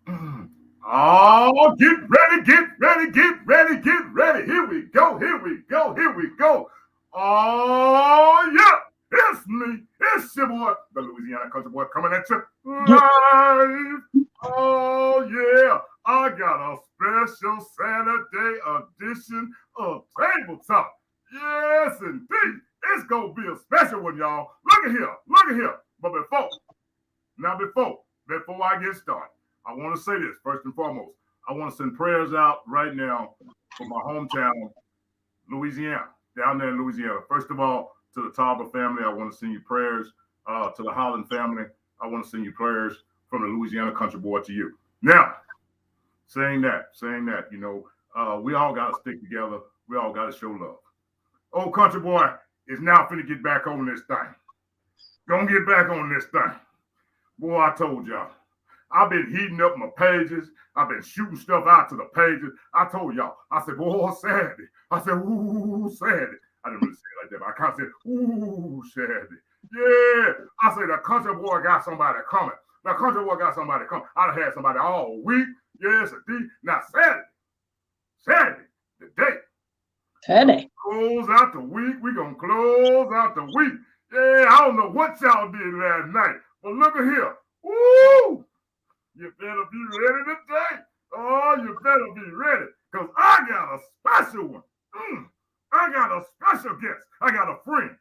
Oh, get ready, get ready, get ready, get ready. Here we go, here we go, here we go. Oh, yeah, it's me. It's your boy, the Louisiana Country Boy, coming at you live. Oh, yeah, I got a special Saturday edition of Table Talk. Yes, indeed. It's going to be a special one, y'all. Look at here, look at here. But before I get started, I want to say this first and foremost. I want to send prayers out right now for my hometown, Louisiana, down there in Louisiana. First of all, to the Tauber family, I want to send you prayers. To the Holland family, I want to send you prayers from the Louisiana Country Boy to you. Now, saying that, we all got to stick together. We all got to show love. Old Country Boy is now finna get back on this thing. Gonna get back on this thing. Boy, I told y'all. I've been heating up my pages. I've been shooting stuff out to the pages. I told y'all. I said, boy, Sandy. I said, ooh, Sandy. I didn't really say it like that, but I kind of said, ooh, Sandy. Yeah. I said, the Country Boy got somebody coming. The Country Boy got somebody coming. I'd have had somebody all week. Yes, indeed. Now, Saturday, the day. Saturday. Close out the week. We're going to close out the week. Yeah, I don't know what y'all did last night, but look at here. Woo! You better be ready today. Oh, you better be ready, because I got a special one. I got a special guest. I got a friend.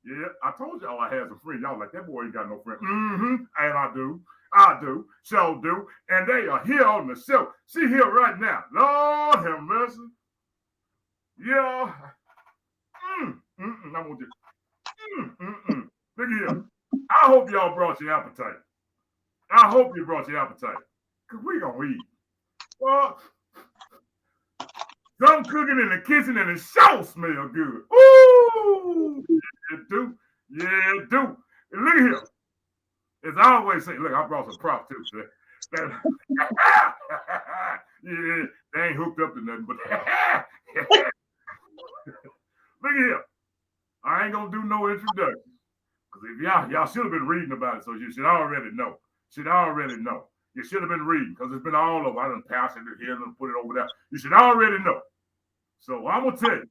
Yeah, I told y'all I had some friends. Y'all like, that boy ain't got no friend. And I do, sure do. And they are here on the show. She here right now. Lord have mercy. Yeah. I'm gonna just. Look here. I hope y'all brought your appetite. I hope you brought your appetite. Because we gonna eat. Well, some cooking in the kitchen and it sure smell good. Ooh! Yeah, it do. Yeah, it do. And look here. As I always say, look, I brought some props too. Yeah, they ain't hooked up to nothing, but look here. I ain't gonna do no introduction. Because if y'all should have been reading about it, so you should already know. You should have been reading, because it's been all over. I done pass it here and put it over there. You should already know. So I'm gonna tell you,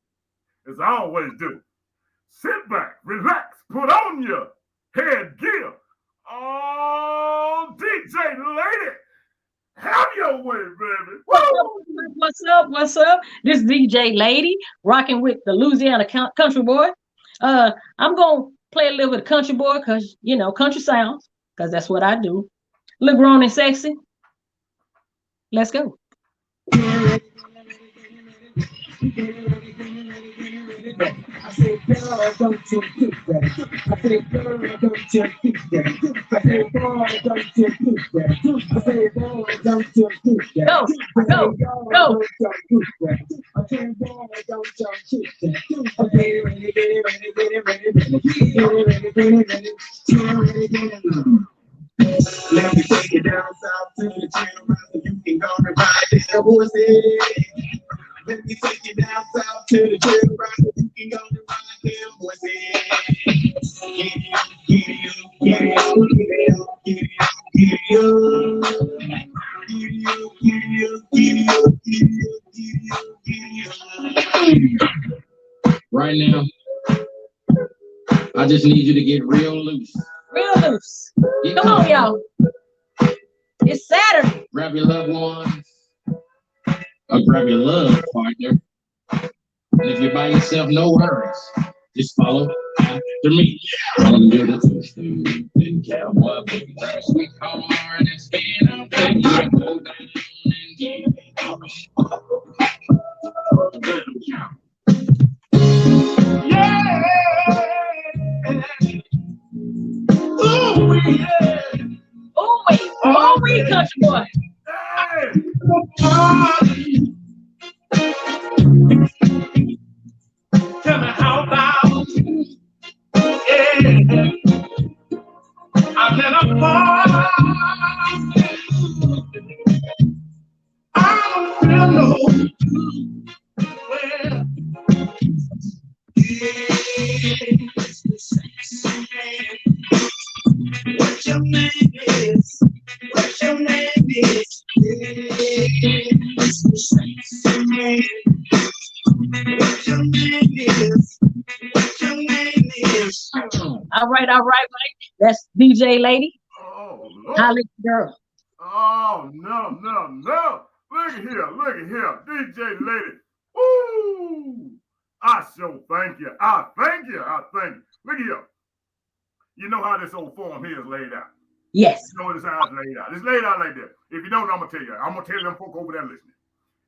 as I always do, sit back, relax, put on your headgear. Oh, DJ Lady, have your way, baby. What's up? This is DJ Lady, rocking with the Louisiana Country Boy. I'm gonna play a little bit of Country Boy, because country sounds, because that's what I do. Look grown and sexy. Let's go. I said, girl, don't you keep that. I said, girl, don't you keep that. I said, boy, don't you keep that. I said, boy, don't you keep that. Go. I said, boy, don't you keep that. Okay, ready. Let me take you down south to the channel, you can go and ride the horses. Let me take you down south to the channel, you can go and ride the horses. Right now, I just need you to get real loose. Real loose. Come on, y'all. It's Saturday. Grab your loved ones. Or grab your love partner. And if you're by yourself, no worries. Just follow after me. Under the twisted and cowboy baby. Sweet corn and spin up and you go down and get Oh, we Country Boy. Hey. Tell me how about you? Yeah. I'm in a party. I don't feel no well. What your name is? What your name is? All right, all right. That's DJ Lady. Oh, Holly girl. Oh, no. Look at here. DJ Lady. Woo! I so thank you. I thank you. Look here. You know how this old form here is laid out. Yes. You know this how it's laid out. It's laid out like this. If you don't know, I'm going to tell you. I'm going to tell them folk over there listening.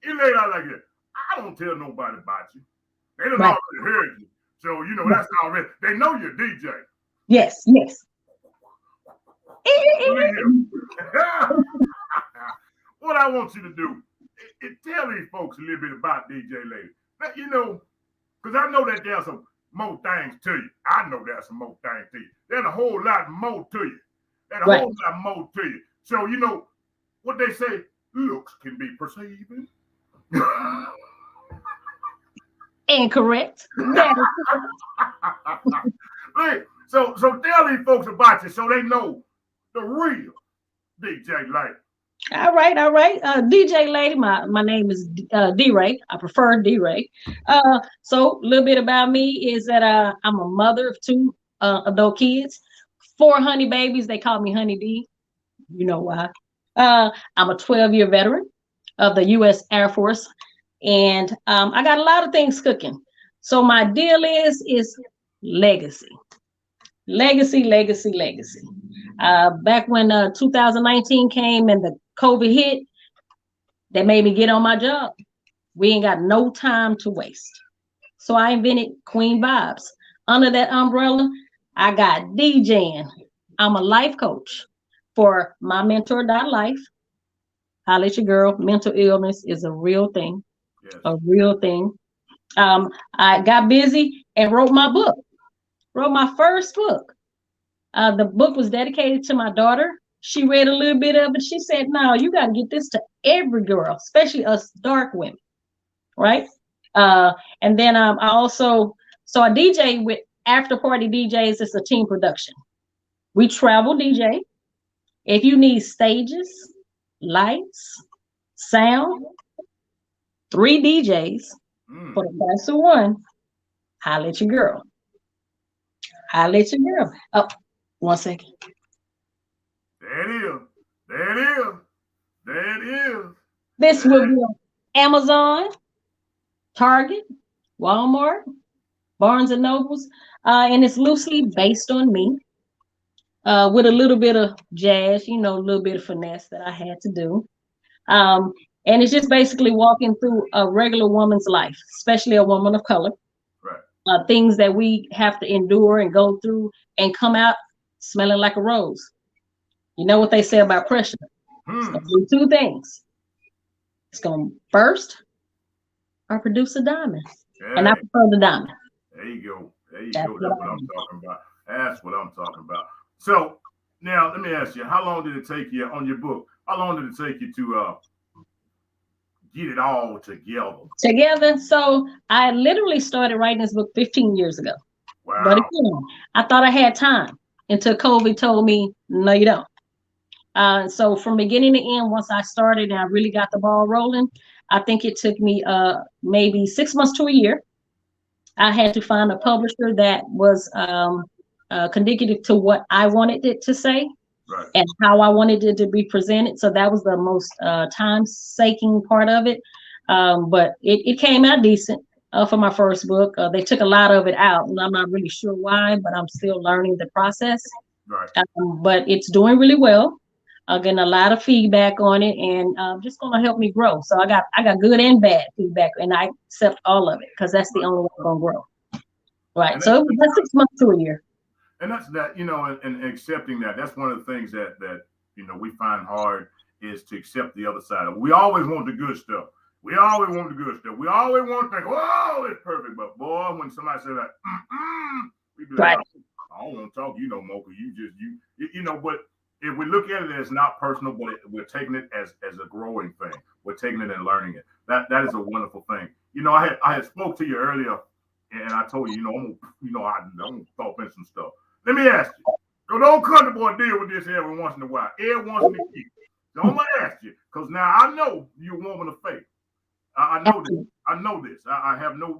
It's laid out like this. I don't tell nobody about you. They don't already heard you. So, you know, that's already. They know you're DJ. Yes. What I want you to do is tell these folks a little bit about DJ Lady. Now, you know, because I know that there's some more things to you. There's a whole lot more to you. So, you know, what they say, looks can be perceiving. Incorrect. So tell these folks about you so they know the real DJ Lady. All right. DJ Lady, my name is D-Ray. I prefer D-Ray. So a little bit about me is that I'm a mother of 2 adult kids, 4 honey babies. They call me Honey D. You know why. I'm a 12-year veteran of the U.S. Air Force, and I got a lot of things cooking. So my deal is legacy. Back when 2019 came and the COVID hit, they made me get on my job. We ain't got no time to waste. So I invented QueenVibes. Under that umbrella, I got DJing. I'm a life coach for my mentor.life. Holla at your girl. Mental illness is a real thing. Yes. A real thing. I got busy and wrote my book. Wrote my first book. The book was dedicated to my daughter. She read a little bit of it. She said, no, you got to get this to every girl, especially us dark women, right? And then I DJ with After Party DJs. It's a team production. We travel DJ. If you need stages, lights, sound, 3 DJs for the price of 1, holla at your girl. Oh, 1 second. There it is. This will be on Amazon, Target, Walmart, Barnes and Nobles, and it's loosely based on me, with a little bit of jazz, a little bit of finesse that I had to do. And it's just basically walking through a regular woman's life, especially a woman of color. Right. Things that we have to endure and go through and come out smelling like a rose. You know what they say about pressure? It's going to do 2 things. It's going to burst or produce a diamond. Yeah. And I prefer the diamond. There you go. That's what I'm talking about. So now let me ask you, how long did it take you on your book? How long did it take you to get it all together? So I literally started writing this book 15 years ago. Wow. But again, I thought I had time until COVID told me, no, you don't. So from beginning to end, once I started and I really got the ball rolling, I think it took me maybe 6 months to a year. I had to find a publisher that was conducive to what I wanted it to say. Right. And how I wanted it to be presented. So that was the most time-saking part of it. But it came out decent for my first book. They took a lot of it out, and I'm not really sure why, but I'm still learning the process. Right. But it's doing really well. I'm getting a lot of feedback on it, and just going to help me grow. So I got good and bad feedback, and I accept all of it because that's the only way I'm going to grow. Right. So it was about 6 months to a year. And that's that, and accepting that. That's one of the things that we find hard is to accept the other side of it. We always want the good stuff. We always want to think, oh, it's perfect. But boy, when somebody says that, we be like, I don't want to talk to you no more because but if we look at it as not personal, but we're taking it as a growing thing. We're taking it and learning it. That is a wonderful thing. I had spoke to you earlier, and I told you, I'm gonna throw in some stuff. Let me ask you. So don't country boy deal with this every once in a while. Every once in a year. So I'm gonna ask you, because now I know you're a woman of faith. I know this. I know this. I have no,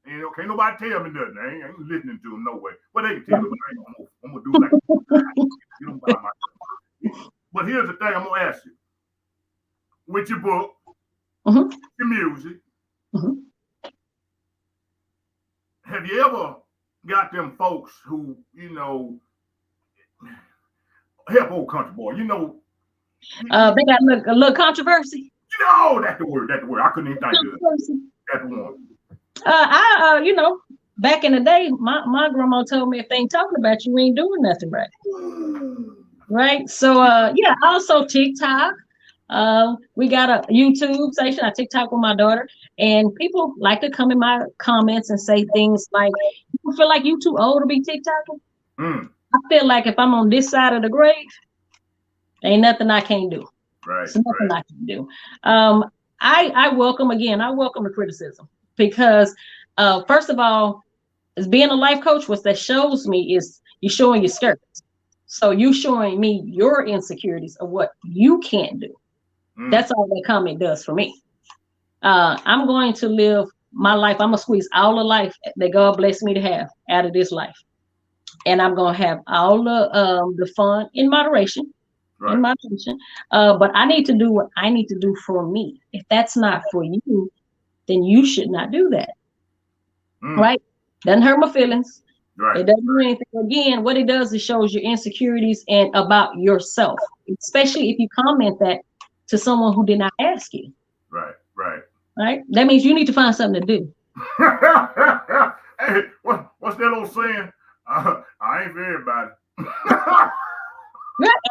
and can't nobody tell me nothing. I ain't listening to them no way. But they can tell me, I'm gonna do like you don't buy my. But here's the thing I'm gonna ask you. With your book, your music, have you ever got them folks who, help old country boy, they got a little controversy. That's the word. I couldn't even think of it. That's the one. Back in the day, my grandma told me if they ain't talking about you, we ain't doing nothing right. Right. So also TikTok. We got a YouTube station. I TikTok with my daughter, and people like to come in my comments and say things like, "You feel like you too old to be TikToking?" I feel like if I'm on this side of the grave, ain't nothing I can't do. Right. There's nothing I can do. I welcome the criticism, because first of all, as being a life coach, what that shows me is you're showing your skirts. So you showing me your insecurities of what you can't do. That's all that comment does for me. I'm going to live my life. I'm gonna squeeze all the life that God blessed me to have out of this life, and I'm gonna have all the fun in moderation. Right. In moderation. But I need to do what I need to do for me. If that's not for you, then you should not do that. Right? Doesn't hurt my feelings. Right. It doesn't do anything. Again, what it does is shows your insecurities and about yourself, especially if you comment that to someone who did not ask you. Right. That means you need to find something to do. Hey, what's that old saying? I ain't for everybody.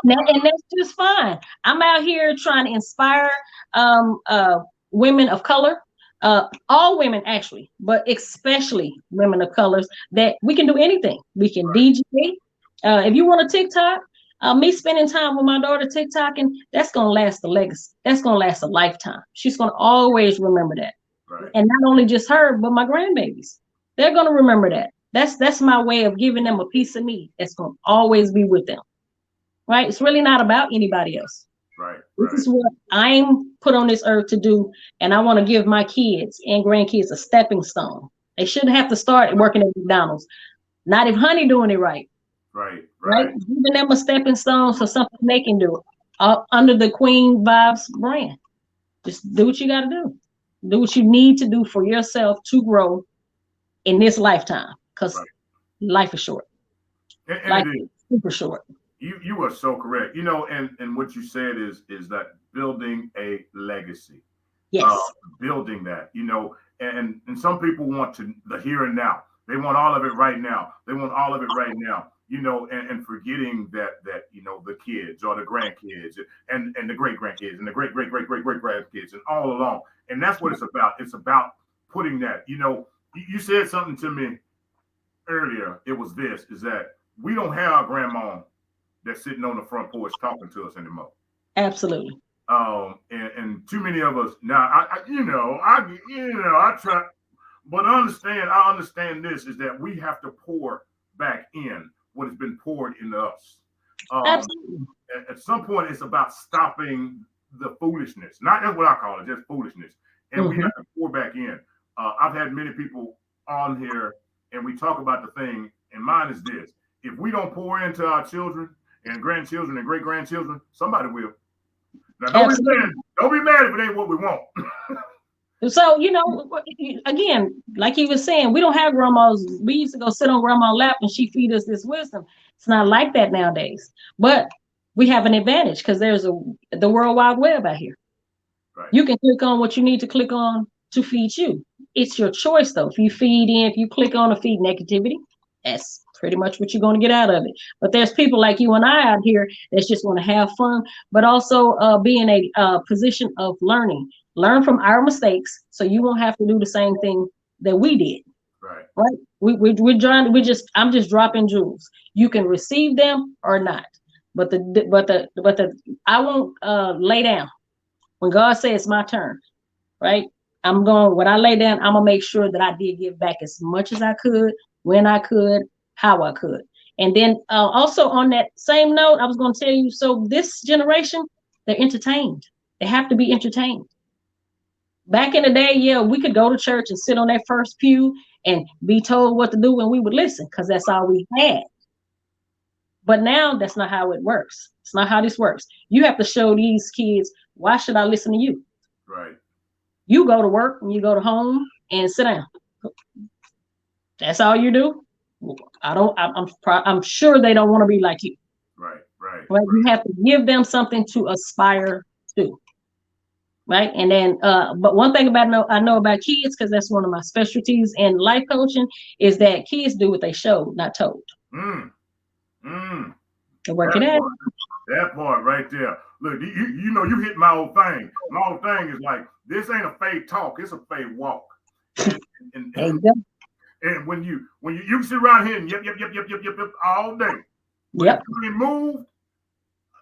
And that's just fine. I'm out here trying to inspire women of color, all women actually, but especially women of colors, that we can do anything. We can DJ. If you want a TikTok, me spending time with my daughter TikToking, that's gonna last a legacy. That's gonna last a lifetime. She's gonna always remember that. Right. And not only just her, but my grandbabies. They're gonna remember that. That's my way of giving them a piece of me that's gonna always be with them. Right? It's really not about anybody else. Right. This is what I'm put on this earth to do, and I want to give my kids and grandkids a stepping stone. They shouldn't have to start working at McDonald's. Not if Honey doing it right. Right. Giving them a stepping stone so something they can do under the QueenVibes brand. Just do what you got to do. Do what you need to do for yourself to grow in this lifetime, because life is short. And life is super short. You are so correct. And what you said is that building a legacy. Yes. Building that, and some people want the here and now. They want all of it right now. And forgetting that the kids or the grandkids and the great grandkids and the great grandkids and all along. And that's what it's about. It's about putting that, you said something to me earlier. It was is that we don't have grandma that's sitting on the front porch talking to us anymore. Absolutely. And too many of us now. I try, but I understand this is that we have to pour back in what has been poured into us. Absolutely. At some point, it's about stopping the foolishness. Not that's what I call it, just foolishness. And we have to pour back in. I've had many people on here, and we talk about the thing. And mine is this: if we don't pour into our children and grandchildren and great grandchildren, somebody will. Now, don't be mad if it ain't what we want. So, again, like he was saying, we don't have grandmas. We used to go sit on grandma's lap and she feed us this wisdom. It's not like that nowadays. But we have an advantage because there's the World Wide Web out here. Right. You can click on what you need to click on to feed you. It's your choice, though. If you click on to feed negativity, that's pretty much what you're going to get out of it. But there's people like you and I out here that just want to have fun, but also be in a position of learning. Learn from our mistakes so you won't have to do the same thing that we did. Right? I'm just dropping jewels. You can receive them or not. But I won't lay down. When God says it's my turn, right? When I lay down, I'm gonna make sure that I did give back as much as I could, when I could, how I could. And then also on that same note, I was gonna tell you, so this generation, They're entertained. They have to be entertained. Back in the day, yeah, we could go to church and sit on that first pew and be told what to do, and we would listen because that's all we had. But now that's not how it works. It's not how this works. You have to show these kids, why should I listen to you? Right. You go to work and you go to home and sit down. That's all you do. I'm sure they don't want to be like you. Right. Right. You have to give them something to aspire to. Right. And then, but one thing I know about kids, because that's one of my specialties in life coaching, is that kids do what they show, not told. To work it out. That part right there. Look, you know, you hit my old thing. My old thing is like, this ain't a fake talk, it's a fake walk. And when you sit around here and yep all day, yep, you move,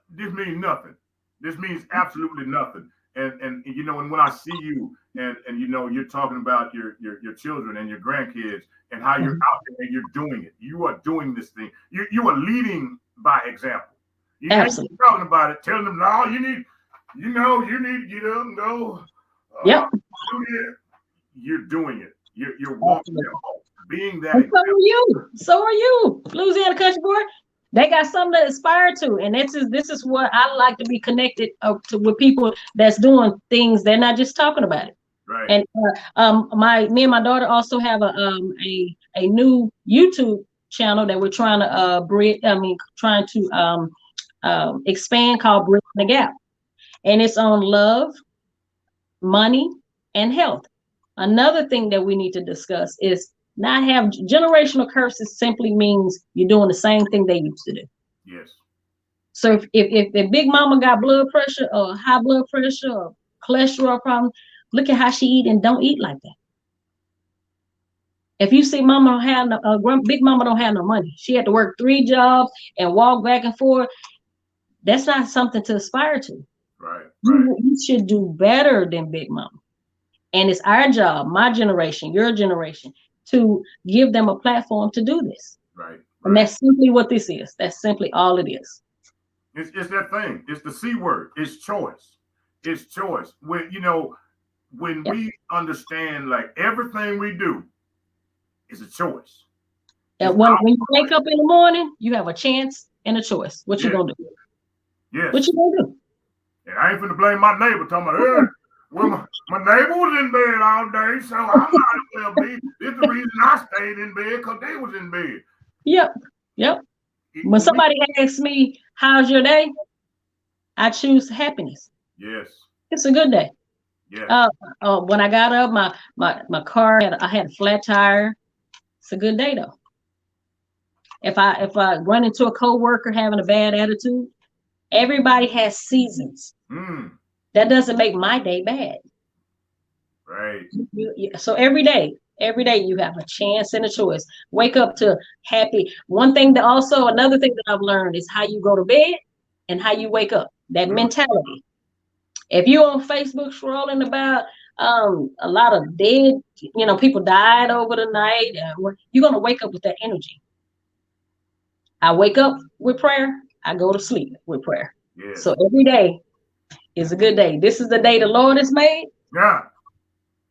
this means nothing. This means absolutely nothing. And you know, and when I see you and you know, you're talking about your children and your grandkids and how you're out there and you're doing it. You are doing this thing. You are leading by example. You ain't talking about it, telling them, no, you need to get up and go. Yep. You're doing it. You're walking it, being that. So are you, Louisiana Country Boy. They got something to aspire to, and this is what I like to be connected to with people that's doing things. They're not just talking about it. Right. And me and my daughter also have a new YouTube channel that we're trying to expand, called Bridging the Gap, and it's on love, money, and health. Another thing that we need to discuss is not have generational curses. Simply means you're doing the same thing they used to do. Yes. So if Big Mama got blood pressure or high blood pressure or cholesterol problem, look at how she eat, and don't eat like that. If you see Big Mama don't have no money, she had to work 3 jobs and walk back and forth. That's not something to aspire to. Right. You should do better than Big Mama. And it's our job, my generation, your generation, to give them a platform to do this. Right. And that's simply what this is. That's simply all it is. It's that thing. It's the C word. It's choice. It's choice. When we understand, like, everything we do is a choice. And when you wake up in the morning, you have a chance and a choice. What you gonna do? Yes. What you gonna do? And I ain't finna blame my neighbor talking about, hey, well, my neighbor was in bed all day, so I might as well be. This is the reason I stayed in bed, because they was in bed. Yep. When somebody asks me, how's your day? I choose happiness. Yes. It's a good day. Yes. When I got up, my car I had a flat tire. It's a good day though. If I run into a coworker having a bad attitude, everybody has seasons. That doesn't make my day bad. Right. So every day you have a chance and a choice. Wake up to happy. Another thing that I've learned is how you go to bed and how you wake up. That mentality. If you're on Facebook scrolling about a lot of dead, people died over the night, you're gonna wake up with that energy. I wake up with prayer. I go to sleep with prayer. Yes. So every day is a good day. This is the day the Lord has made. Yeah.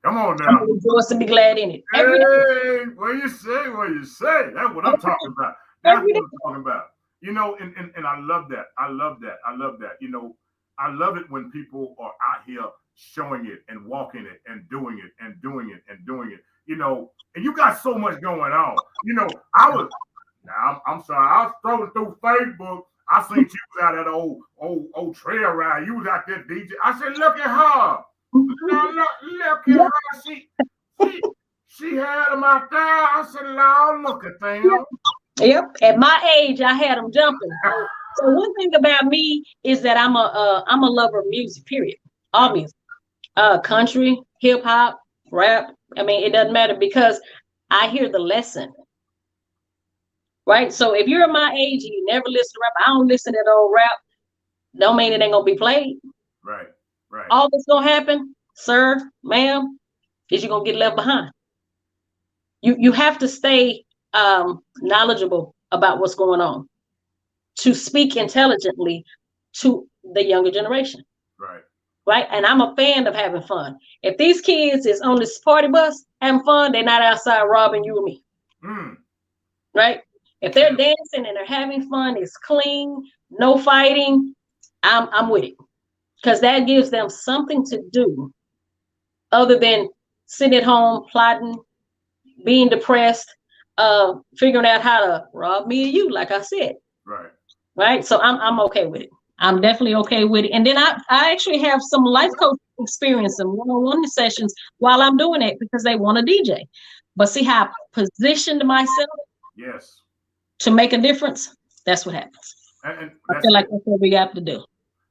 Come on now. I'm gonna rejoice and be glad in it. Every day. What you say? That's what I'm talking about. That's what I'm talking about. And I love that. I love that. I love it when people are out here showing it and walking it and doing it and doing it and doing it. And you got so much going on. I'm sorry. I was scrolling through Facebook. I seen you was out at old trail ride. You was out there DJ. I said, look at her. Look at her. She had them out there. I said, Lord, look at them. Yep. At my age, I had them jumping. So one thing about me is that I'm a lover of music. Period. All music. Country, hip hop, rap. I mean, it doesn't matter because I hear the lesson. Right. So if you're my age and you never listen to rap, I don't listen to that old rap. Don't mean it ain't gonna be played. Right. All that's gonna happen, sir, ma'am, is you're gonna get left behind. You have to stay knowledgeable about what's going on, to speak intelligently, to the younger generation. Right. Right. And I'm a fan of having fun. If these kids is on this party bus having fun, they're not outside robbing you or me. Right. If they're dancing and they're having fun, it's clean, no fighting, I'm with it. Because that gives them something to do other than sitting at home, plotting, being depressed, figuring out how to rob me or you, like I said. Right. Right. So I'm okay with it. I'm definitely okay with it. And then I actually have some life coach experience in one-on-one sessions while I'm doing it because they want a DJ. But see how I positioned myself yes, to make a difference? That's what happens. And I feel like that's what we have to do.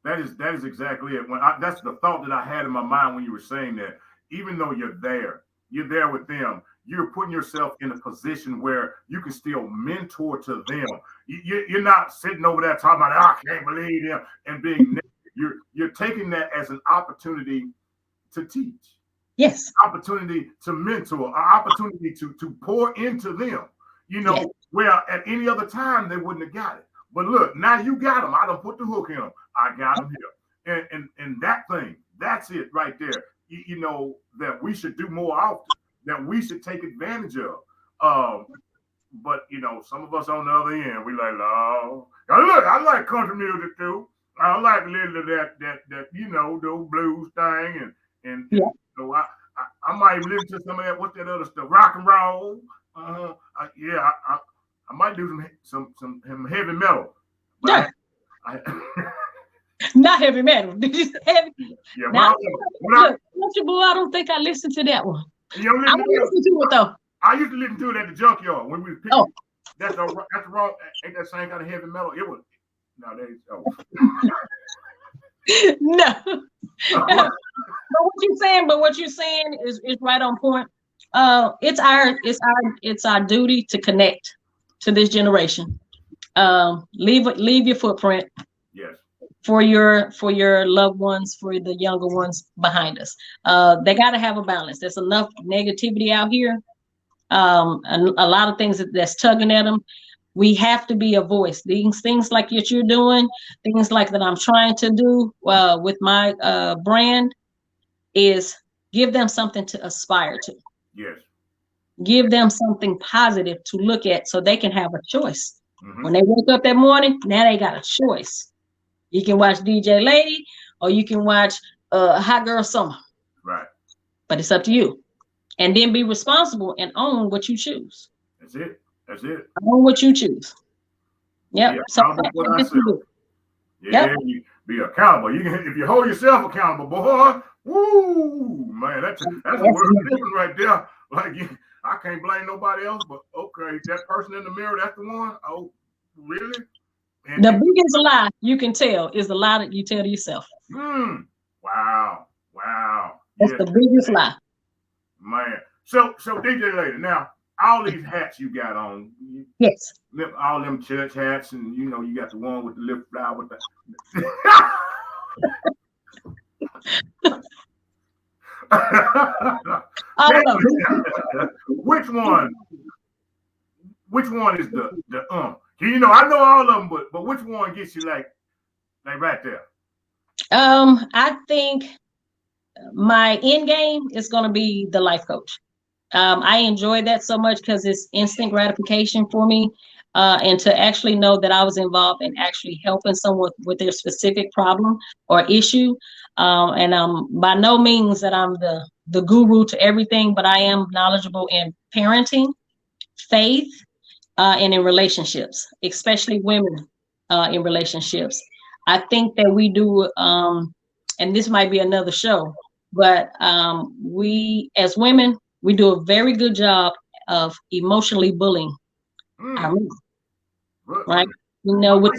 That is exactly it. That's the thought that I had in my mind when you were saying that. Even though you're there with them, you're putting yourself in a position where you can still mentor to them. You're not sitting over there talking about, I can't believe them, and being you're taking that as an opportunity to teach. Yes. Opportunity to mentor, an opportunity to pour into them. Yes. Where at any other time they wouldn't have got it. But look, now you got them. I done put the hook in them. I got them here. And that thing, that's it right there. That we should do more often, that we should take advantage of. But some of us on the other end, we like, oh, look, I like country music too. I like a little of that those blues thing, and yeah. I might even listen to some of that. What's that other stuff? Rock and roll. I might do some heavy metal. Yeah. Not heavy metal. Heavy. Yeah, now, Country Boy, I don't think I listened to that one. I listen to it though. I used to listen to it at the junkyard when we were picking. Oh. That's the wrong. Ain't that same kind of heavy metal? It was nowadays. Oh. No. But what you're saying is right on point. It's our duty to connect to this generation. Leave your footprint. Yes. For your loved ones, for the younger ones behind us. They got to have a balance. There's enough negativity out here. And a lot of things that's tugging at them. We have to be a voice. These things like what you're doing, things like that I'm trying to do with my brand is give them something to aspire to. Yes. Give them something positive to look at so they can have a choice. Mm-hmm. When they wake up that morning, now they got a choice. You can watch DJ Lady or you can watch Hot Girl Summer. Right. But it's up to you. And then be responsible and own what you choose. That's it. Own what you choose. Yep. Be accountable. If you hold yourself accountable, boy, woo, man, that's a word different right there. Like I can't blame nobody else, but okay, that person in the mirror, that's the one. Oh, really? And the biggest lie you can tell is the lie that you tell to yourself. Wow. That's the biggest lie. Man. So DJ Lady, now all these hats you got on. Yes. All them church hats, and you got the one with the lip flower with the Which one is the I know all of them, but which one gets you like right there? I think my end game is going to be the life coach. I enjoy that so much because it's instant gratification for me, and to actually know that I was involved in actually helping someone with their specific problem or issue. And by no means that I'm the guru to everything, but I am knowledgeable in parenting, faith, and in relationships, especially women in relationships. I think that we do, and this might be another show, but we as women, we do a very good job of emotionally bullying our men, right? With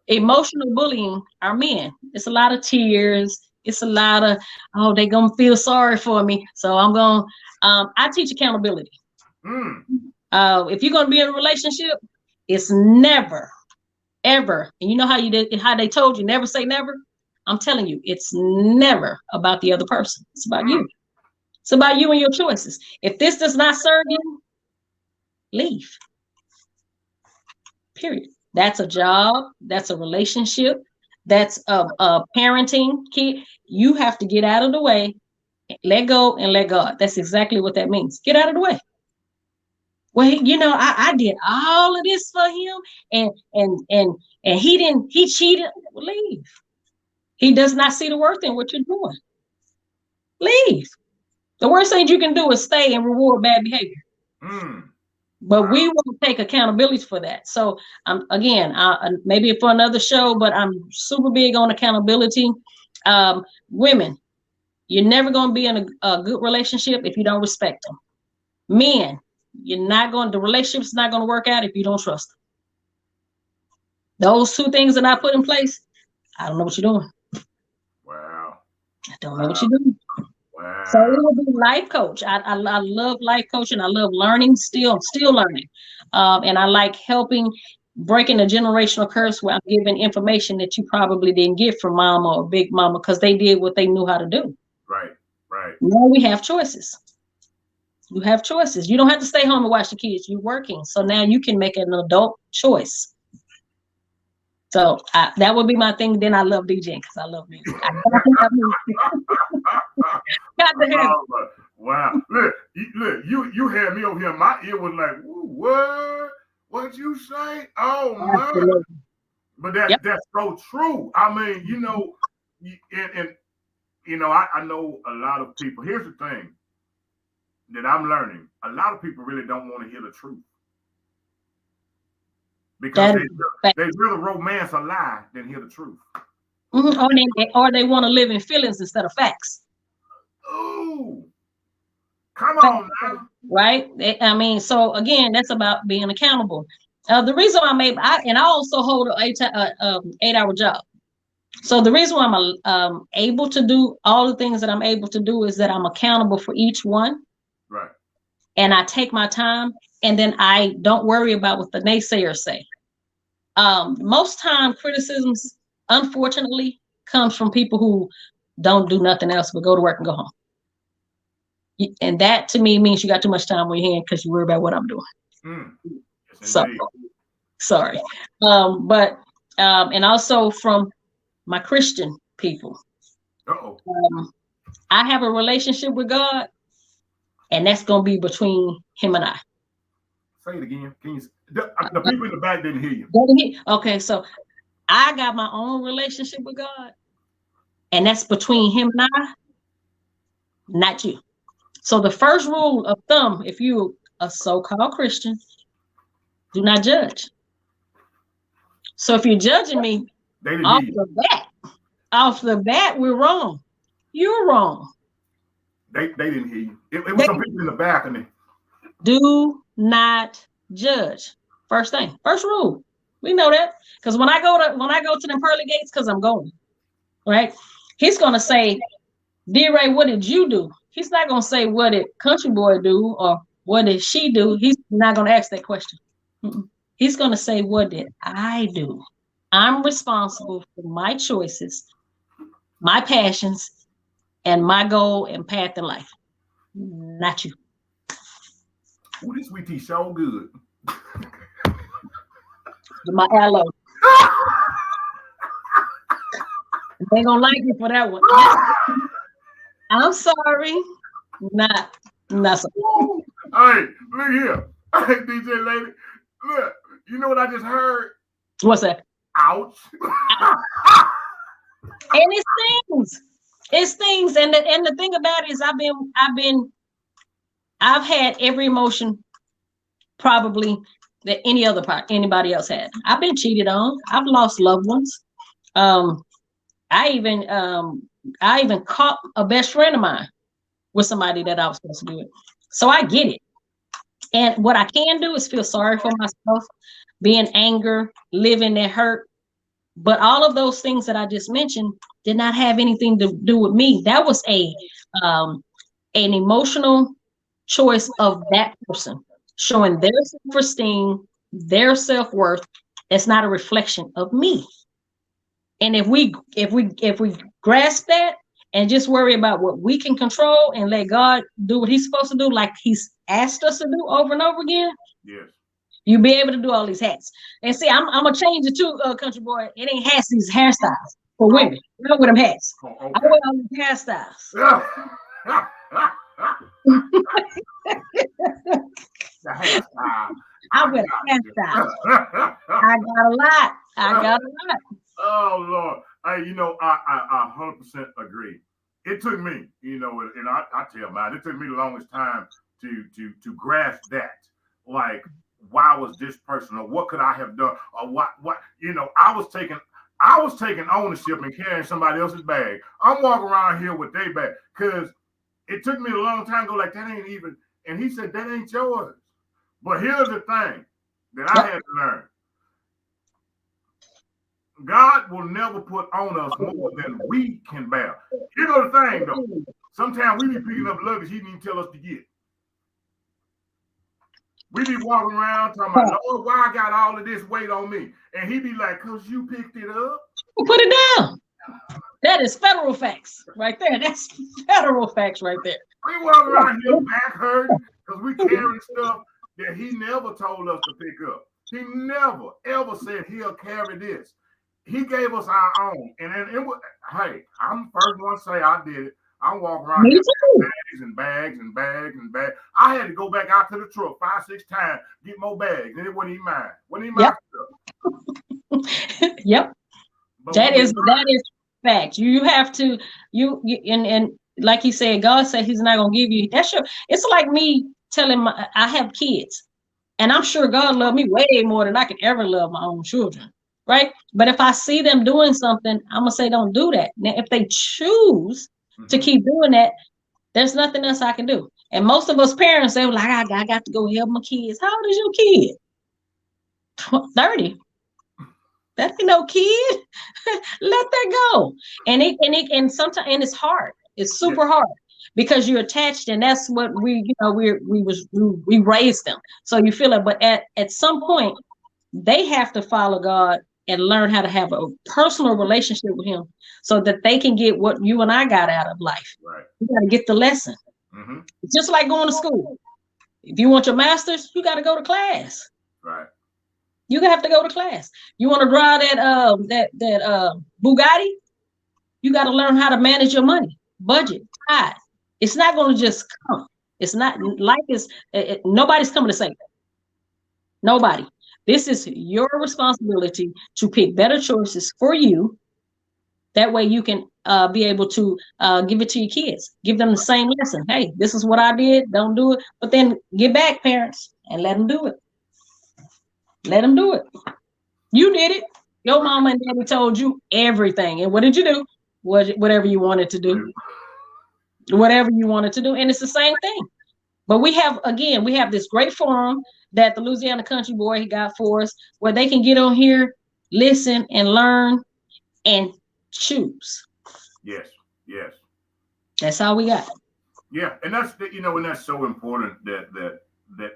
emotional bullying our men, it's a lot of tears. It's a lot of, oh, they're going to feel sorry for me. So I'm going to, I teach accountability. If you're going to be in a relationship, it's never, ever. And you know how they told you, never say never. I'm telling you, it's never about the other person. It's about you. It's about you and your choices. If this does not serve you, leave. Period. That's a job. That's a relationship. that's parenting kid, you have to get out of the way, let go and let God. That's exactly what that means. Get out of the way. Well, I did all of this for him, and he cheated. Leave. He does not see the worth in what you're doing. Leave. The worst thing you can do is stay and reward bad behavior. But we won't take accountability for that. So again, maybe for another show, but I'm super big on accountability. Women, you're never going to be in a good relationship if you don't respect them. Men, the relationship's not going to work out if you don't trust them. Those two things that I put in place, I don't know what you're doing. Wow. I don't know what you're doing. Wow. So it will be life coach. I love life coaching. I love learning, still learning. And I like helping breaking a generational curse where I'm giving information that you probably didn't get from mama or big mama because they did what they knew how to do. Right. Now we have choices. You have choices. You don't have to stay home and watch the kids. You're working. So now you can make an adult choice. So that would be my thing. Then I love DJing because I love music. Got to have it. Wow. Look, you had me over here. My ear was like, what? What'd you say? Oh, man. But that's so true. I mean, I know a lot of people. Here's the thing that I'm learning. A lot of people really don't want to hear the truth. Because they rather romance a lie than hear the truth. Or they want to live in feelings instead of facts. Ooh. Come on now. Right? I mean, so again, that's about being accountable. The reason I also hold an 8-hour job. So the reason why I'm able to do all the things that I'm able to do is that I'm accountable for each one. Right. And I take my time, and then I don't worry about what the naysayers say. Most time criticisms, unfortunately, comes from people who don't do nothing else but go to work and go home. And that to me means you got too much time on your hand because you worry about what I'm doing. Yes, so sorry. But and also from my Christian people. I have a relationship with God, and that's gonna be between him and I. Say it again. The people in the back didn't hear you. Okay, so I got my own relationship with God, and that's between him and I, not you. So the first rule of thumb, if you're a so-called Christian, do not judge. So if you're judging me off the bat, we're wrong. You're wrong. They didn't hear you. It was some people in the back, and do not judge. First thing, first rule. We know that because when I go to them pearly gates, because I'm going, right? He's gonna say, D-Ray, what did you do? He's not gonna say what did Country Boy do or what did she do. He's not gonna ask that question. He's gonna say, what did I do? I'm responsible for my choices, my passions, and my goal and path in life. Not you. Ooh, this sweet tea so good. My aloe. They gonna like me for that one. I'm sorry. Not so. Hey, look here. Hey, DJ lady. Look, you know what I just heard? What's that? Ouch. And it's things. And the thing about it is I've had every emotion probably that anybody else had. I've been cheated on. I've lost loved ones. I even caught a best friend of mine with somebody that I was supposed to be with. So I get it. And what I can do is feel sorry for myself, be in anger, live in that hurt. But all of those things that I just mentioned did not have anything to do with me. That was an emotional choice of that person, showing their self-esteem, their self-worth. It's not a reflection of me. And if we grasp that and just worry about what we can control and let God do what he's supposed to do, like he's asked us to do over and over again, yes, You be able to do all these hats. And see, I'm gonna change it to country boy. It ain't hats, these hairstyles for women. You know with them hats. Oh, I okay. wear all these hairstyles. The hairstyle. I wear hairstyles. I got a lot. I got a lot. Oh Lord. Hey, I 100% agree. It took me, and I tell man, it took me the longest time to grasp that. Like, why was this person, or what could I have done, or what I was taking ownership and carrying somebody else's bag. I'm walking around here with their bag because it took me a long time to go like that ain't even. And he said that ain't yours. But here's the thing that I had to learn. God will never put on us more than we can bear. You know the thing though. Sometimes we be picking up luggage he didn't even tell us to get. We be walking around talking about, Lord, why I got all of this weight on me? And he be like, because you picked it up. Put it down. That is federal facts right there. That's federal facts right there. We walk around here back hurting because we carrying stuff that he never told us to pick up. He never, ever said he'll carry this. He gave us our own. And then it was, hey, I'm the first one to say I did it. I'm walking around here with bags and bags and bags and bags. I had to go back out to the truck 5-6 times, get more bags, and it wasn't even mine. Wasn't even my stuff. Yep. But that is fact. You have to and like he said, God said he's not gonna give you. That's it's like me telling I have kids, and I'm sure God loved me way more than I could ever love my own children, right? But if I see them doing something, I'm gonna say don't do that. Now, if they choose to keep doing that, there's nothing else I can do. And most of us parents, they were like, I got to go help my kids. How old is your kid? 30. That ain't no kid. Let that go. And sometimes it's hard. It's super hard because you're attached, and that's what we raised them. So you feel it. But at some point, they have to follow God and learn how to have a personal relationship with him so that they can get what you and I got out of life. Right. You got to get the lesson. Mm-hmm. It's just like going to school. If you want your master's, you got to go to class. Right. You have to go to class. You want to drive that Bugatti? You got to learn how to manage your money, budget, tithe. It's not going to just come. It's not life is. Nobody's coming to save it. Nobody. This is your responsibility to pick better choices for you. That way you can be able to give it to your kids. Give them the same lesson. Hey, this is what I did. Don't do it. But then get back, parents, and let them do it. Let them do it. You did it. Your mama and daddy told you everything. And what did you do? Whatever you wanted to do. Whatever you wanted to do. And it's the same thing. But we have this great forum that the Louisiana Country Boy he got for us, where they can get on here, listen and learn and choose. Yes. That's all we got. Yeah, and that's and that's so important that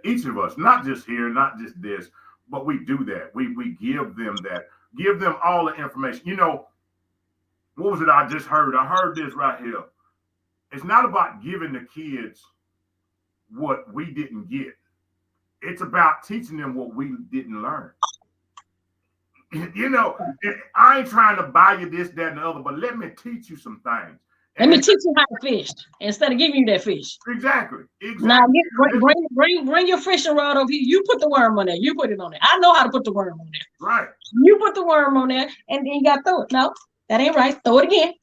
each of us, not just here, not just this, but we do that. We give them that, give them all the information. What was it I just heard? I heard this right here. It's not about giving the kids what we didn't get. It's about teaching them what we didn't learn. I ain't trying to buy you this, that, and the other, but let me teach you some things. Let me teach you how to fish instead of giving you that fish. Exactly. Now bring your fishing rod over here. You put the worm on there. You put it on there. I know how to put the worm on there. Right. You put the worm on there, and then you got to throw it. No, that ain't right. Throw it again.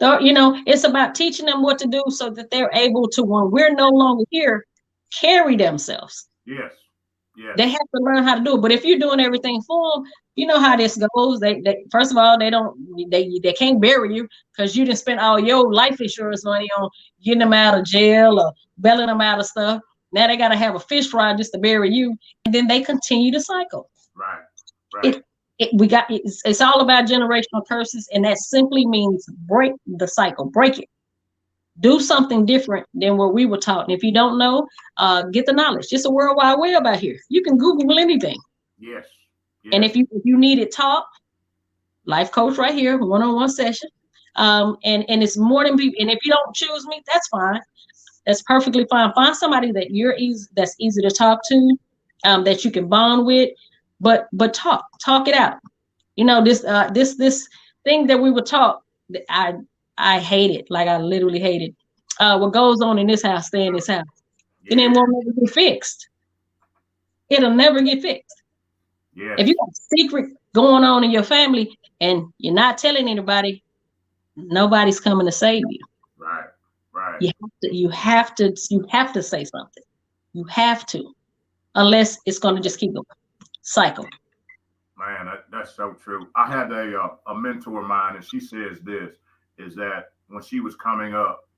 It's about teaching them what to do so that they're able to, when we're no longer here, carry themselves. Yes. They have to learn how to do it. But if you're doing everything for them, you know how this goes. They first of all, they can't bury you because you didn't spend all your life insurance money on getting them out of jail or bailing them out of stuff. Now they got to have a fish fry just to bury you, and then they continue to cycle. Right. It's all about generational curses, and that simply means break the cycle, break it. Do something different than what we were taught. And if you don't know, get the knowledge. It's a world wide web out here. You can Google anything. Yes. And if you need it taught, life coach right here, one-on-one session. And it's more than people. And if you don't choose me, that's fine. That's perfectly fine. Find somebody that's easy to talk to. that you can bond with, but talk it out. You know, this thing that we were taught, I hate it. Like I literally hate it. What goes on in this house, stay in this house. Yeah. And then won't never get fixed. It'll never get fixed. Yeah. If you got a secret going on in your family and you're not telling anybody, nobody's coming to save you. Right. Right. You have to say something. You have to, unless it's going to just keep going. Cycle. Man, that's so true. I had a mentor of mine, and she says this, is that when she was coming up,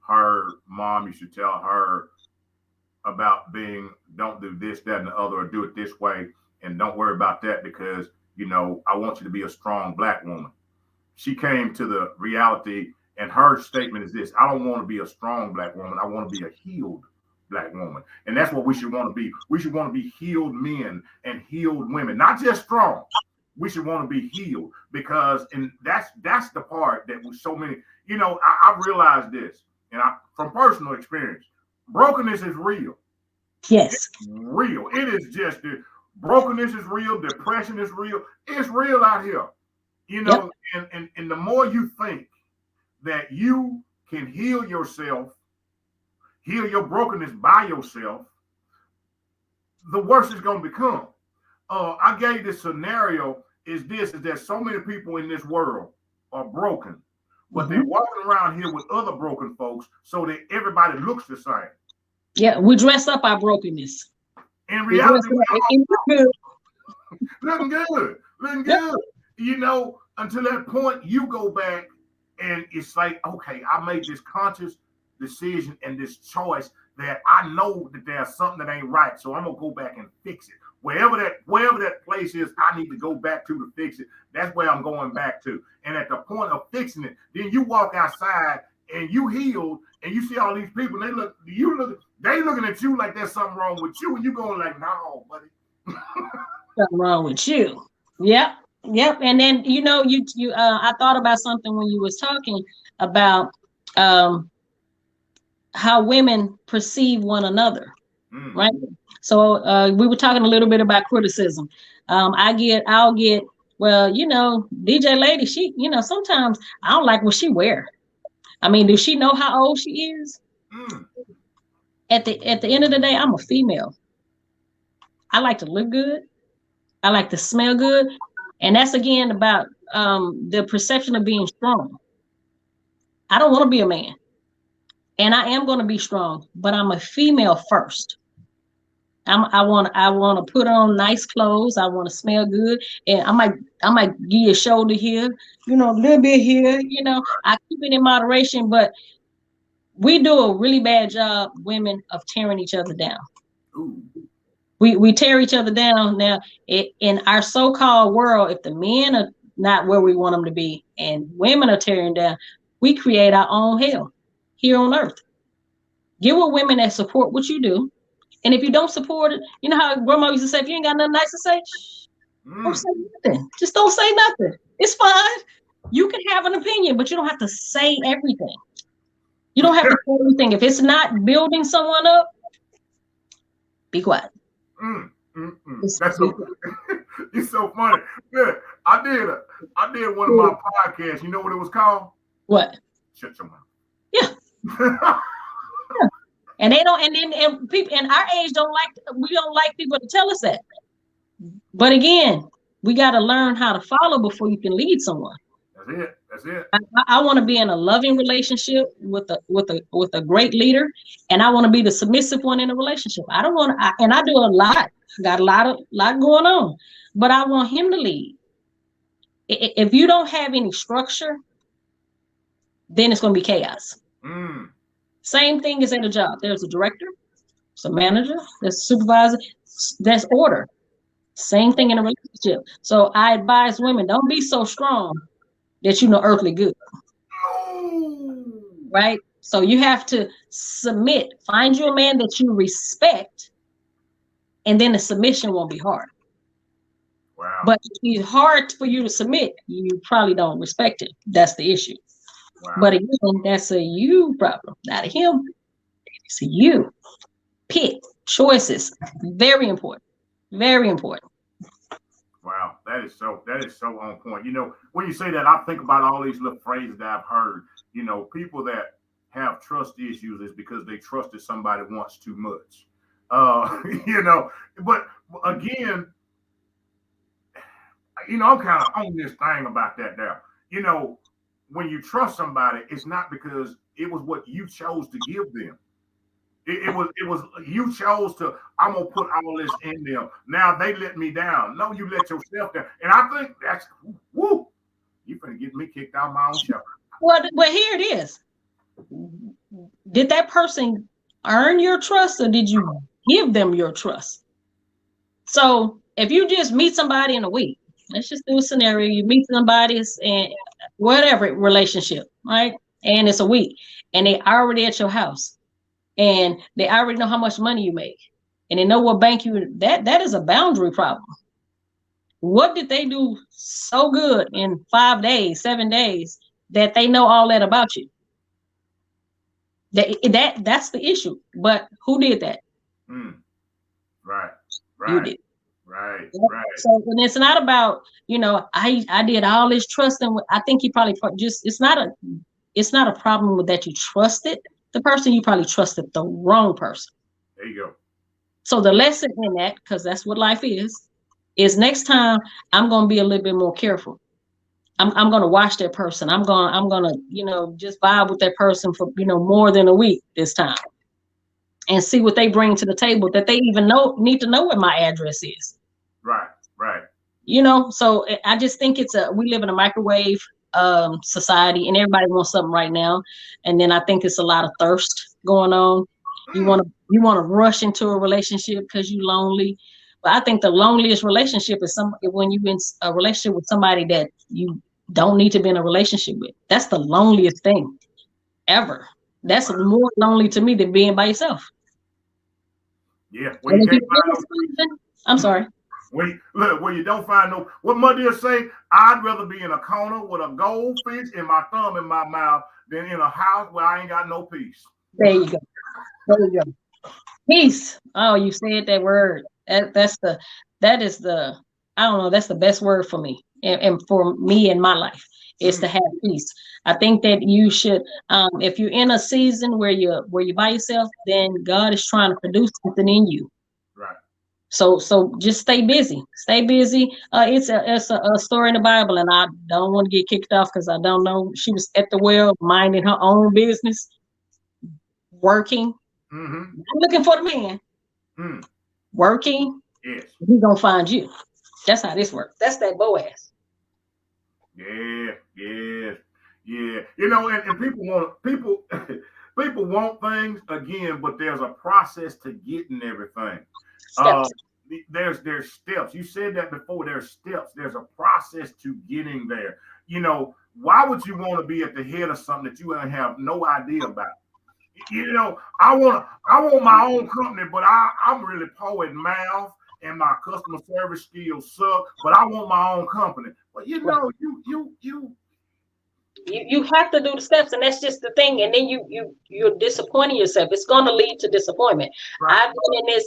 her mom used to tell her about don't do this, that, and the other, or do it this way, and don't worry about that because, you know, I want you to be a strong Black woman. She came to the reality, and her statement is this: I don't want to be a strong Black woman. I want to be a healed Black woman. And that's what we should want to be. We should want to be healed men and healed women, not just strong. We should want to be healed because, and that's the part that was so many, you know, I realized this, and from personal experience, brokenness is real. Yes. It's real. It is just brokenness is real. Depression is real. It's real out here. You know, yep. and the more you think that you can heal yourself, heal your brokenness by yourself, the worse it's going to become. I gave this scenario is that so many people in this world are broken, but they're walking around here with other broken folks so that everybody looks the same. Yeah, we dress up our brokenness. In reality, looking good. Yep. You know, until that point, you go back and it's like, okay, I made this conscious decision and this choice that I know that there's something that ain't right. So I'm gonna go back and fix it. Wherever that place is, I need to go back to fix it. That's where I'm going back to. And at the point of fixing it, then you walk outside and you healed and you see all these people, they looking at you like there's something wrong with you, and you going like, no, buddy. Something wrong with you. Yep. And then, you know, I thought about something when you was talking about how women perceive one another, right? So we were talking a little bit about criticism. I'll get, well, you know, DJ Lady, she, you know, sometimes I don't like what she wear. I mean, does she know how old she is? At the end of the day, I'm a female. I like to look good. I like to smell good. And that's again about the perception of being strong. I don't want to be a man. And I am going to be strong, but I'm a female first. I want to put on nice clothes. I want to smell good, and I might give you a shoulder here, you know, a little bit here. You know, I keep it in moderation, but we do a really bad job, women, of tearing each other down. Ooh. We tear each other down now. In our so-called world, if the men are not where we want them to be, and women are tearing down, we create our own hell here on earth. Get with women that support what you do. And if you don't support it, you know how grandma used to say, if you ain't got nothing nice to say, don't say nothing. Just don't say nothing. It's fine. You can have an opinion, but you don't have to say everything. You don't have to say everything. If it's not building someone up, be quiet. That's so it's so funny. Yeah, I did one of my podcasts. You know what it was called? What? Shut your mouth. Yeah. And they don't, and people in our age we don't like people to tell us that. But again, we got to learn how to follow before you can lead someone. That's it. I want to be in a loving relationship with a great leader, and I want to be the submissive one in a relationship. I don't want to, and I do a lot. I got a lot going on, but I want him to lead. If you don't have any structure, then it's going to be chaos. Same thing as at a job. There's a director, there's a manager, there's a supervisor, there's order. Same thing in a relationship. So I advise women, don't be so strong that you know earthly good. Right? So you have to submit. Find you a man that you respect, and then the submission won't be hard. Wow. But if it's hard for you to submit, you probably don't respect it. That's the issue. Wow. But again, that's a you problem, not a him. It's a you. Pick choices. Very important. Very important. Wow, that is so on point. You know, when you say that, I think about all these little phrases that I've heard. You know, people that have trust issues is because they trusted somebody once too much. You know, but again, you know, I'm kind of on this thing about that now. You know, when you trust somebody, it's not because it was what you chose to give them. It was you chose to. I'm gonna put all this in them. Now they let me down. No, you let yourself down. And I think that's woo. You finna get me kicked out of my own show. Well, here it is. Did that person earn your trust, or did you give them your trust? So if you just meet somebody in a week, let's just do a scenario. You meet somebody and whatever relationship, right? And it's a week, and they already at your house, and they already know how much money you make, and they know what bank you. That is a boundary problem. What did they do so good in 5 days, 7 days that they know all that about you? That's the issue. But who did that? Right. You did. Right. So and it's not about, you know, I did all this trusting. I think he probably just it's not a problem with that you trusted the person. You probably trusted the wrong person. There you go. So the lesson in that, because that's what life is next time I'm gonna be a little bit more careful. I'm gonna watch that person. I'm gonna, you know, just vibe with that person for, you know, more than a week this time, and see what they bring to the table, that they even need to know what my address is. Right. You know, so I just think we live in a microwave society, and everybody wants something right now. And then I think it's a lot of thirst going on. You want to rush into a relationship because you're lonely. But I think the loneliest relationship is when you're in a relationship with somebody that you don't need to be in a relationship with. That's the loneliest thing ever. That's more lonely to me than being by yourself. Yeah. Well, you can't find no I'm sorry. When you don't find no, what mother say, I'd rather be in a corner with a goldfish and my thumb in my mouth than in a house where I ain't got no peace. There you go. Peace. Oh, you said that word. That's the I don't know, that's the best word for me and for me in my life is to have peace. I think that you should, if you're in a season where you're by yourself, then God is trying to produce something in you. Right. So just stay busy. It's a story in the Bible, and I don't want to get kicked off because I don't know. She was at the well minding her own business, working. Mm-hmm. Not looking for the man. Working. Yes. He's gonna find you. That's how this works. That's that Boaz. Yeah. You know, and people want things again, but there's a process to getting everything. There's steps. You said that before. There's steps. There's a process to getting there. You know, why would you want to be at the head of something that you have no idea about? You know, I want my own company, but I'm really poor at math and my customer service skills suck. But I want my own company. But you know, you have to do the steps, and that's just the thing. And then you're disappointing yourself. It's going to lead to disappointment. Right. I've been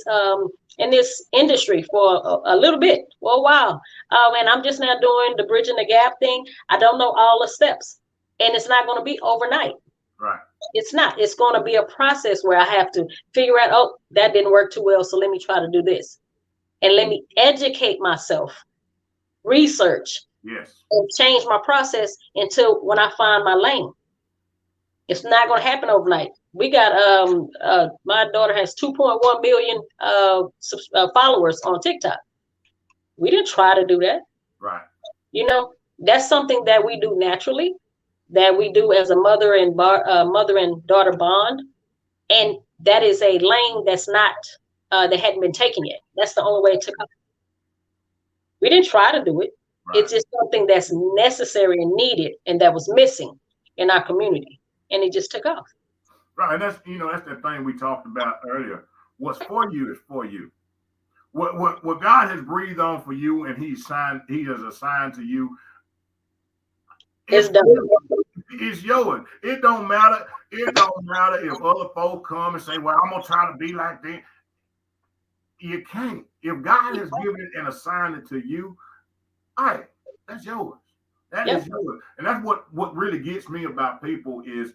in this industry for a little bit, for a while, and I'm just now doing the bridging the gap thing. I don't know all the steps, and it's not going to be overnight. Right. It's not. It's going to be a process where I have to figure out, oh, that didn't work too well, so let me try to do this, and let me educate myself, research. Yes. And change my process until when I find my lane. It's not going to happen overnight. We got my daughter has 2.1 million followers on TikTok. We didn't try to do that. Right. You know, that's something that we do naturally, that we do as a mother and daughter bond, and that is a lane that's not that hadn't been taken yet. That's the only way to come. We didn't try to do it. Right. It's just something that's necessary and needed, and that was missing in our community, and it just took off. Right, and that's the thing we talked about earlier. What's for you is for you. What God has breathed on for you, and He has assigned to you. It's done. It's yours. It don't matter. It don't matter if other folks come and say, "Well, I'm gonna try to be like that." You can't. If God has given an assignment to you, all right, that's yours. That is yours. And that's what really gets me about people is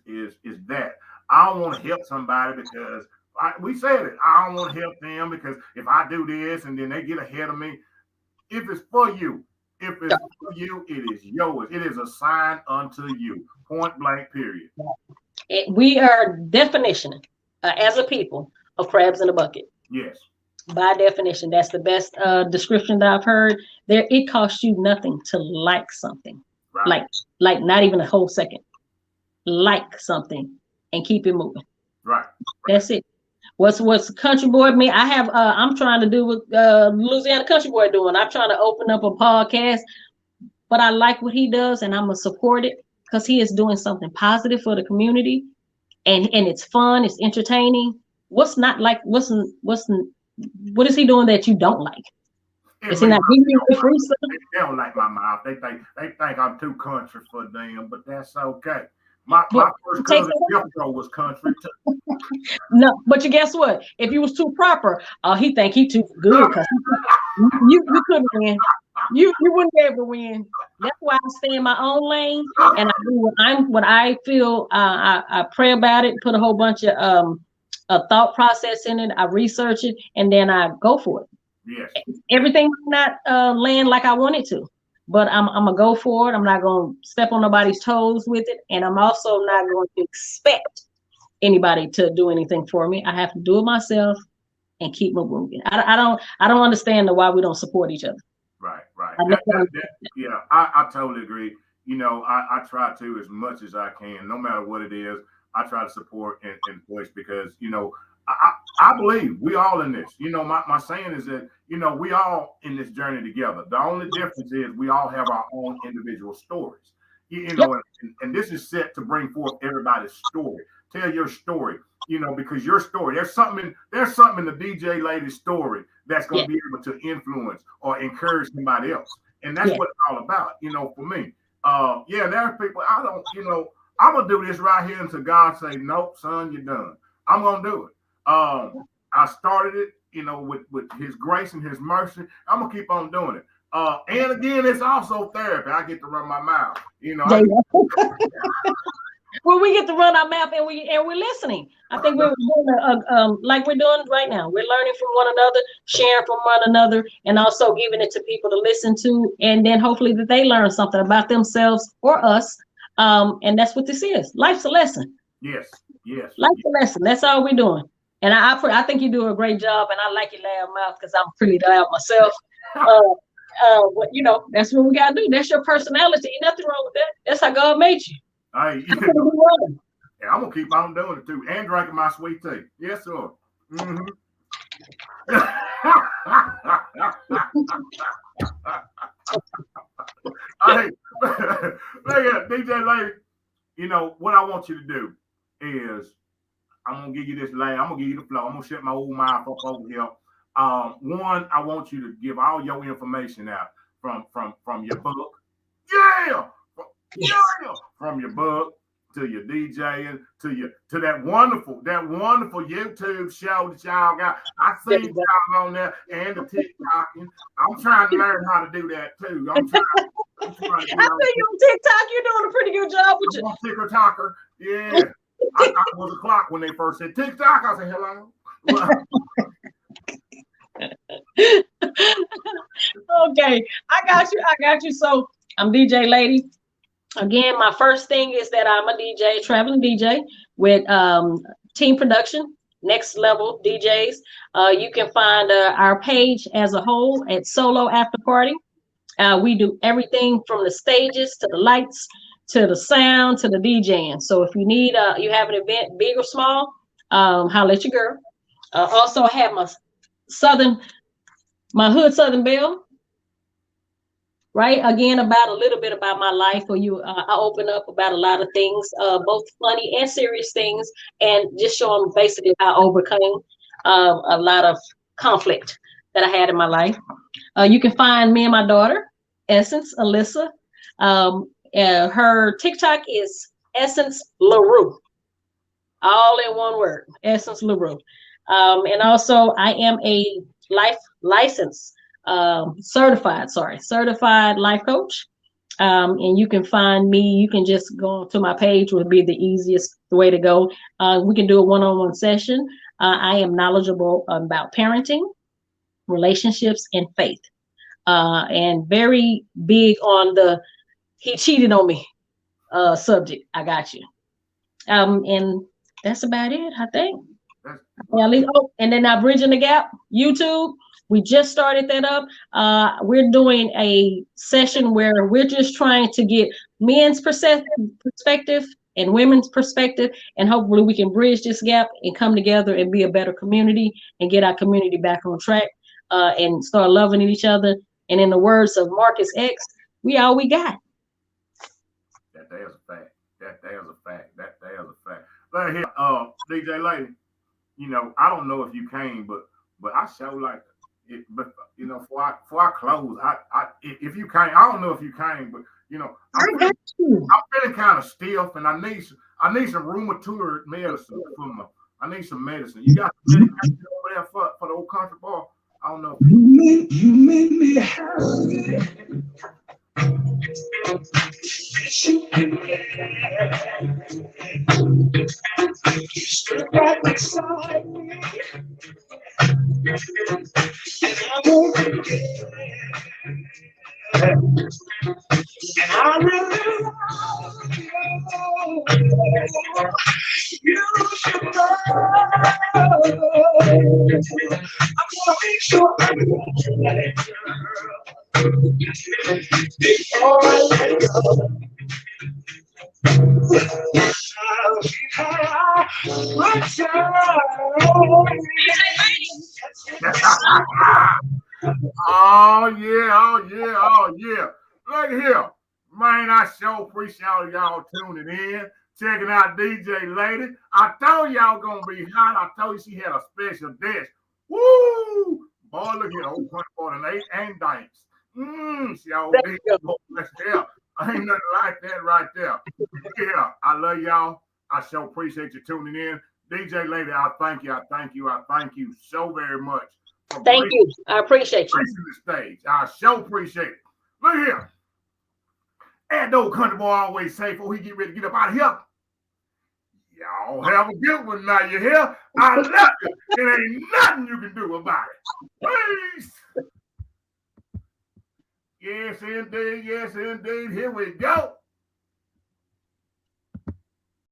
that I don't want to help somebody because we said it. I don't want to help them because if I do this and then they get ahead of me, if it's for you, if it's for you, it is yours. It is assigned unto you. Point blank, period. We are definition as a people of crabs in a bucket. Yes. By definition, that's the best description that I've heard. There, it costs you nothing to like something, right. like not even a whole second. Like something and keep it moving. Right. That's it. What's country boy me? I have I'm trying to do what Louisiana country boy doing. I'm trying to open up a podcast, but I like what he does and I'm gonna support it because he is doing something positive for the community, and it's fun, it's entertaining. What's not like? What is he doing that you don't like? Is he not giving you the free stuff? They don't like my mouth. They think I'm too country for them, but that's okay. My first cousin was country too. No, but you guess what? If you was too proper, he think he too good because you couldn't win. You wouldn't be able to win. That's why I stay in my own lane and I do what I feel. I pray about it, put a whole bunch of a thought process in it. I research it and then I go for it. Yes. Everything might not land like I want it to, but I'm gonna go for it. I'm not gonna step on nobody's toes with it, and I'm also not going to expect anybody to do anything for me. I have to do it myself and keep moving. I don't understand why we don't support each other. Right. I totally agree. You know, I try to as much as I can, no matter what it is. I try to support and push because, you know, I believe we all in this. You know, my saying is that, you know, we all in this journey together. The only difference is we all have our own individual stories. You know, and this is set to bring forth everybody's story. Tell your story, you know, because your story, there's something in the DJ lady's story that's going to be able to influence or encourage somebody else. And that's what it's all about, you know, for me. There are people, I'm going to do this right here until God say, nope, son, you're done. I'm going to do it. I started it, you know, with his grace and his mercy. I'm going to keep on doing it. And again, it's also therapy. I get to run my mouth, you know. Well, we get to run our mouth and we're listening. I think we're doing like we're doing right now. We're learning from one another, sharing from one another, and also giving it to people to listen to, and then hopefully that they learn something about themselves or us. And that's what this is. Life's a lesson. Yes. Life's a lesson. That's all we're doing. And I think you do a great job, and I like your loud mouth because I'm pretty loud myself. But you know, that's what we gotta do. That's your personality. Ain't nothing wrong with that. That's how God made you. I'm gonna keep on doing it too, and drinking my sweet tea. Yes, sir. Mm-hmm. Hey, DJ lady, you know what I want you to do is I'm gonna give you this lane. I'm gonna give you the flow. I'm gonna shut my old mouth up over here. One, I want you to give all your information out from your book. From your book to your DJing to that wonderful YouTube show that y'all got. I seen y'all on there and the TikToking. I'm trying to learn how to do that too. I'm trying I see you on TikTok. You're doing a pretty good job with your TikToker. Yeah. I was a clock when they first said TikTok. I said hello. Okay, I got you. So I'm DJ Lady. Again, my first thing is that I'm a DJ, traveling DJ with team production, Next Level DJs. You can find our page as a whole at Solo After Party. We do everything from the stages to the lights to the sound to the DJing. So if you need, you have an event, big or small, holla at your girl. Also, I have my Hood Southern Belle. Right, again, about a little bit about my life, where I open up about a lot of things, both funny and serious things, and just show them basically how I overcame a lot of conflict that I had in my life. You can find me and my daughter, Essence Alyssa. Her TikTok is Essence LaRue, all in one word, Essence LaRue. And also, I am a certified life coach. And you can find me. You can just go to my page, would be the easiest way to go. We can do a one-on-one session. I am knowledgeable about parenting, relationships, and faith, and very big on the he cheated on me subject. I got you. And that's about it, I think. Oh, and then now Bridging the Gap, YouTube. We just started that up. We're doing a session where we're just trying to get men's perspective and women's perspective, and hopefully we can bridge this gap and come together and be a better community and get our community back on track, and start loving each other. And in the words of Marcus X, we all we got. That is a fact. That is a fact. That is a fact. Right here, DJ Lady. You know, I don't know if you came, but I show like it. But you know, for I close, if you came, I don't know if you came, but you know, I'm feeling kind of stiff, and I need some rheumatoid medicine I need some medicine. You got some medication over there for the old country boy? I don't know. You make me happy. You stood right beside me, and I won't forget. And I really love you. You should know. I'm gonna make sure I'm right, girl. Before I let go. Oh yeah. Look here. Man, I sure appreciate y'all tuning in, checking out DJ Lady. I told y'all gonna be hot. I told you she had a special dish. Woo! Boy, look here, old 148 and dance. She all did. Yeah. Ain't nothing like that right there. Yeah, I love y'all. I sure appreciate you tuning in. DJ Lady, I thank you so very much. Thank you. I appreciate you. The stage. I sure appreciate it. Look here. And old country boy always say before he get ready to get up out of here, y'all have a good one now. You hear? I love you. It ain't nothing you can do about it. Peace. Yes, indeed. Here we go.